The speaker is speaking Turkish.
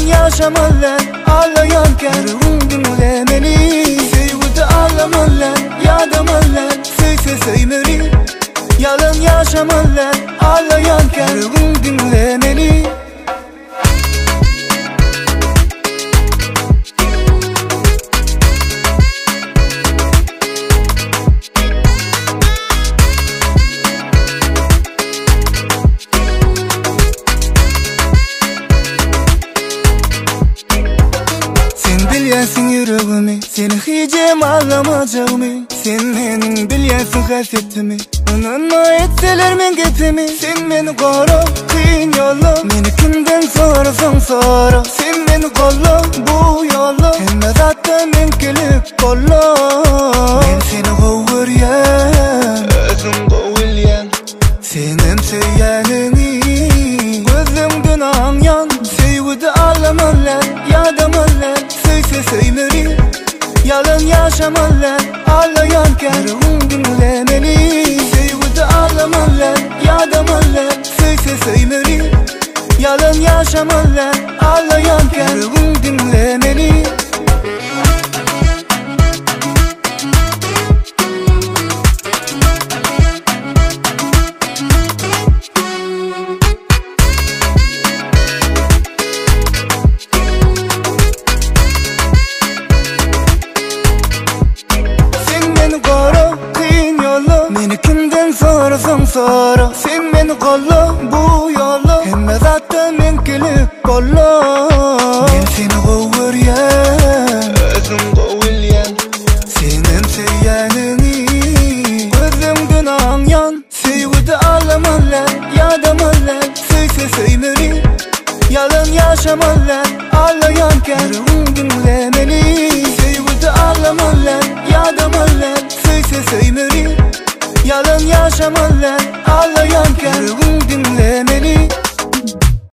yaşamalar ağlayanken ruhum dinlemeli. Sevgide ağlamalar yadamalar söymeli. Yalan yaşamalar ağlayanken ruhum dinlemeli. Bilyensin yüreğimi, seni hiç ağlamayacağımı. Sen benim bilyensin hasretimi, unutma etseler men gitimi. Sen beni koru, kıyın yolu, beni kimden sorarsan sor. Sen beni kolla bu yolu, hem zaten men gelip kolla. Ben seni kovuyan, özüm kovuyan. Senim söylenini, gözümden anlayan. Sevgide ağlamalar, yadamalar söylemeli. Yalan yaşamalar ağlayanken ruhum dinlemeli. Sevgide ağlamalar yadamalar söylemeli. Yalan yaşamalar ağlayanken ruhum dinlemeli. Beni kimden sorarsan sor. Sen beni kolla bu yolu, hem zaten men gelip kolla. Ben seni kovuyan, özüm kovuyan. Senin söylenini, gözümden anlayan. Sevgide ağlamalar yadamalar söylemeli. Yalan yaşamalar ağlayanken ruhum dinlemeli. Sevgide ağlamalar yadamalar söylemeli. Yalan yaşamalar ağlayanken ruhum dinlemeli.